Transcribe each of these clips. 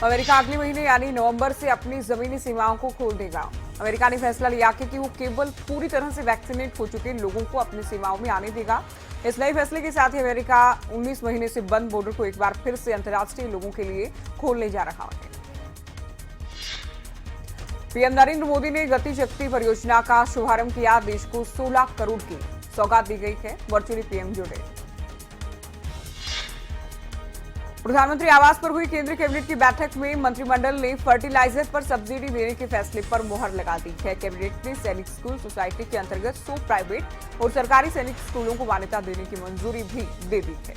America अगले महीने यानी नवंबर से अपनी जमीनी सीमाओं को खोल देगा। अमेरिका ने फैसला लिया कि वो केवल पूरी तरह से वैक्सीनेट हो चुके लोगों को अपनी सीमाओं में आने देगा। इस नए फैसले के साथ ही अमेरिका 19 महीने से बंद बॉर्डर को एक बार फिर से अंतर्राष्ट्रीय लोगों के लिए खोलने जा रहा है। पीएम नरेंद्र मोदी ने गति शक्ति परियोजना का शुभारंभ किया। देश को 16 करोड़ की सौगात दी गई है। वर्चुअली पीएम जुड़े। प्रधानमंत्री आवास पर हुई केंद्रीय कैबिनेट की बैठक में मंत्रिमंडल ने फर्टिलाइजर पर सब्सिडी देने के फैसले पर मुहर लगा दी है। कैबिनेट ने सैनिक स्कूल सोसाइटी के अंतर्गत 100 प्राइवेट और सरकारी सैनिक स्कूलों को मान्यता देने की मंजूरी भी दे दी है।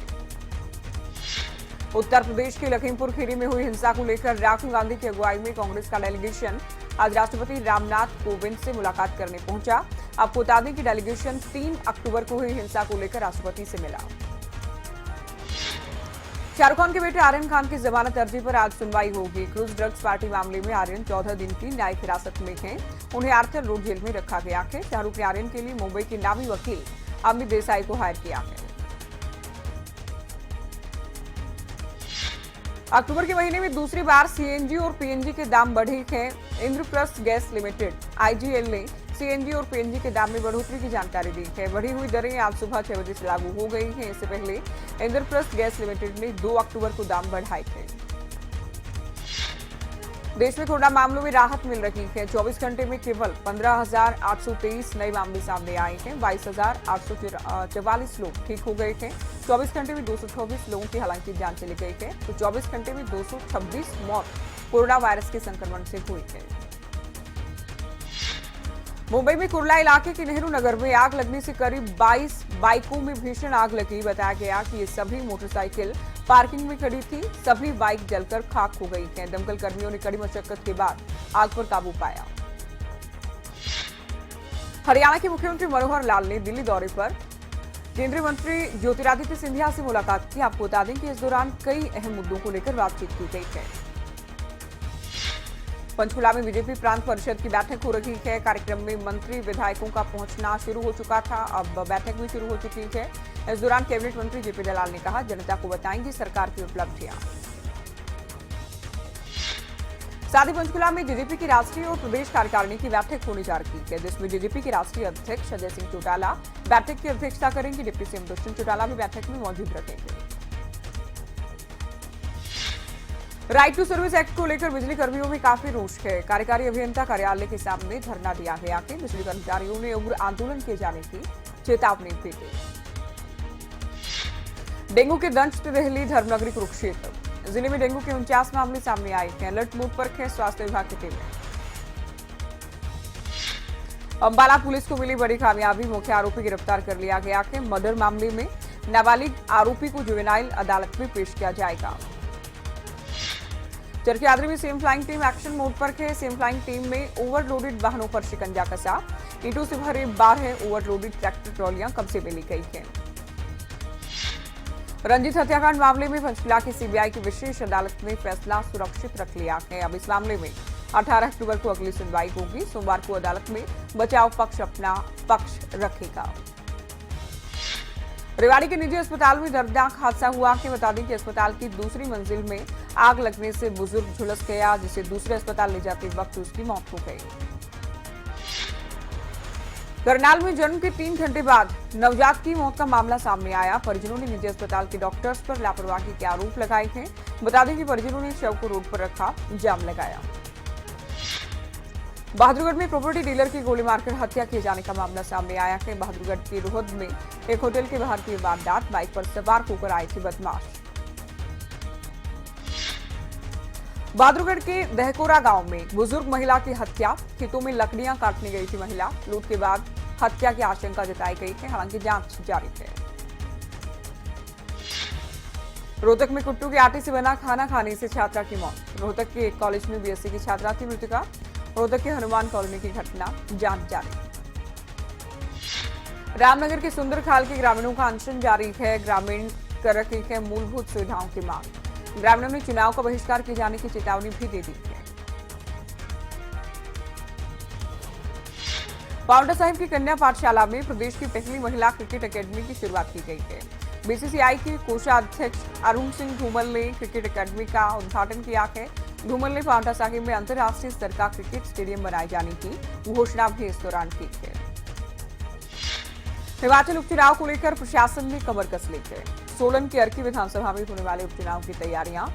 उत्तर प्रदेश के लखीमपुर खीरी में हुई हिंसा को लेकर राहुल गांधी की अगुवाई में कांग्रेस का डेलीगेशन आज राष्ट्रपति रामनाथ कोविंद से मुलाकात करने पहुंचा। आपको बता दें कि डेलीगेशन 3 अक्टूबर को हुई हिंसा को लेकर राष्ट्रपति से मिला। शाहरुख खान के बेटे आर्यन खान की जमानत अर्जी पर आज सुनवाई होगी। क्रूज ड्रग्स पार्टी मामले में आर्यन 14 दिन की न्यायिक हिरासत में हैं। उन्हें आर्थर रोड जेल में रखा गया है। शाहरुख ने आर्यन के लिए मुंबई के नामी वकील अमित देसाई को हायर किया है। अक्टूबर के महीने में दूसरी बार सीएनजी और पीएनजी के दाम बढ़े हैं। इंद्रप्रस्थ गैस लिमिटेड आईजीएल ने सीएनजी और पीएनजी के दाम में बढ़ोतरी की जानकारी दी है। बढ़ी हुई दरें आज सुबह 6 बजे से लागू हो गई हैं। इससे पहले इंद्रप्रस्थ गैस लिमिटेड ने 2 अक्टूबर को दाम बढ़ाए थे। देश में कोरोना मामलों में राहत मिल रही है। 24 घंटे में केवल 15,823 नए मामले सामने आए हैं। 22,844 लोग ठीक हो गए थे। 24 घंटे में 224 लोगों की हालांकि जान चली गई है। तो 24 घंटे में 226 मौत कोरोना वायरस के संक्रमण से हुई है। मुंबई में कुर्ला इलाके के नेहरू नगर में आग लगने से करीब 22 बाइकों में भीषण आग लगी। बताया गया कि ये सभी मोटरसाइकिल पार्किंग में खड़ी थी। सभी बाइक जलकर खाक हो गई हैं। दमकल कर्मियों ने कड़ी मशक्कत के बाद आग पर काबू पाया। हरियाणा के मुख्यमंत्री मनोहर लाल ने दिल्ली दौरे पर केंद्रीय मंत्री ज्योतिरादित्य सिंधिया से मुलाकात की। आपको बता दें कि इस दौरान कई अहम मुद्दों को लेकर बातचीत की गई है। पंचकुला में बीजेपी प्रांत परिषद की बैठक हो रही है। कार्यक्रम में मंत्री विधायकों का पहुंचना शुरू हो चुका था। अब बैठक भी शुरू हो चुकी है। इस दौरान कैबिनेट मंत्री जेपी दलाल ने कहा, जनता को बताएंगे सरकार की उपलब्धियां। साथ ही पंचकुला में जेजेपी की राष्ट्रीय और प्रदेश कार्यकारिणी की बैठक होने जा रही है, जिसमें जेजेपी के राष्ट्रीय अध्यक्ष अजय सिंह चौटाला बैठक की अध्यक्षता करेंगे। डिप्टी सीएम दुष्यंत चौटाला भी बैठक में मौजूद रहेंगे। राइट टू सर्विस एक्ट को लेकर बिजली कर्मियों में काफी रोष है। कार्यकारी अभियंता कार्यालय के सामने धरना दिया गया है। बिजली कर्मचारियों ने उग्र आंदोलन किए जाने की चेतावनी भी दी। डेंगू के दंश से दहली धर्मनगरी कुरुक्षेत्र जिले में डेंगू के 49 मामले सामने आए हैं। अलर्ट मोड पर है स्वास्थ्य विभाग की टीम। अंबाला पुलिस को मिली बड़ी कामयाबी, मुख्य आरोपी गिरफ्तार कर लिया गया है। मर्डर मामले में नाबालिग आरोपी को जुवेनाइल अदालत में पेश किया जाएगा। चरखियादरी में CM flying team action mode पर है। सीएम फ्लाइंग टीम में ओवरलोडेड वाहनों पर शिकंजा कसा। ईंटों से भरे 12 ओवरलोडेड ट्रैक्टर ट्रॉलियां कब्जे में ली गई हैं। रंजीत हत्याकांड मामले में पंचकुला की सीबीआई की विशेष अदालत ने फैसला सुरक्षित रख लिया है। अब इस मामले में 18 अक्टूबर को अगली सुनवाई होगी। सोमवार को अदालत में बचाव पक्ष अपना पक्ष रखेगा। रेवाड़ी के निजी अस्पताल में दर्दनाक हादसा हुआ है। बता दें कि अस्पताल की दूसरी मंजिल में आग लगने से बुजुर्ग झुलस गया, जिसे दूसरे अस्पताल ले जाते वक्त उसकी मौत हो गई। करनाल में जन्म के 3 घंटे बाद नवजात की मौत का मामला सामने आया। परिजनों ने निजी अस्पताल के डॉक्टर्स पर लापरवाही के आरोप लगाए हैं। बता दें कि परिजनों ने शव को रोड पर रखा, जाम लगाया। बहादुरगढ़ में प्रॉपर्टी डीलर की गोली मारकर हत्या किए जाने का मामला सामने आया है। बहादुरगढ़ के रोहद में एक होटल के बाहर की वारदात, बाइक पर सवार होकर आए थे बदमाश। बहादुरगढ़ के दहकोरा गांव में बुजुर्ग महिला की हत्या, खेतों में लकड़ियां काटने गई थी महिला। लूट के बाद हत्या की आशंका जताई गई है, हालांकि जांच जारी है। रोहतक में कुट्टू के आटे से बना खाना खाने से छात्रा की मौत। रोहतक के एक कॉलेज में बीएससी की छात्रा थी मृतका। रोहतक के हनुमान कॉलोनी की घटना, जांच जारी। रामनगर के सुंदरखाल के ग्रामीणों का अनशन जारी है। ग्रामीण कर रहे हैं मूलभूत सुविधाओं की मांग। ग्रामीणों ने चुनाव का बहिष्कार किए जाने की चेतावनी भी दे दी है। पावंटा साहिब की कन्या पाठशाला में प्रदेश की पहली महिला क्रिकेट अकेडमी की शुरुआत की गई है। बीसीसीआई के कोषाध्यक्ष अरुण सिंह धूमल ने क्रिकेट अकेडमी का उद्घाटन किया है। धूमल ने पांवटा साहिब में अंतर्राष्ट्रीय स्तर का क्रिकेट स्टेडियम बनाए जाने की घोषणा भी इस दौरान की है। हिमाचल उपचुनाव को लेकर प्रशासन ने कमर कस ली है। सोलन की अर्की विधानसभा में होने वाले उपचुनाव की तैयारियां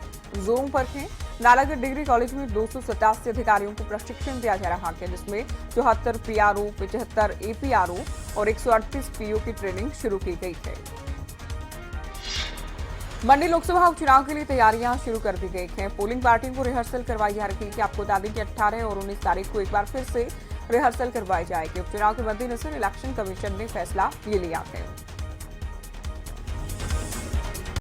जोरों पर हैं। नालागढ़ डिग्री कॉलेज में 287 अधिकारियों को प्रशिक्षण दिया जा रहा है, जिसमें 74 पीआरओ, 75 एपीआरओ और 138 पीओ की ट्रेनिंग शुरू की गई है। मंडी लोकसभा उपचुनाव के लिए तैयारियां शुरू कर दी गई हैं। पोलिंग पार्टियों को रिहर्सल करवाई जा रही है। आपको बता दें कि 18 और 19 तारीख को एक बार फिर से रिहर्सल करवाई जाएगी। उपचुनाव के मद्देनजर इलेक्शन कमीशन ने फैसला ये लिया है।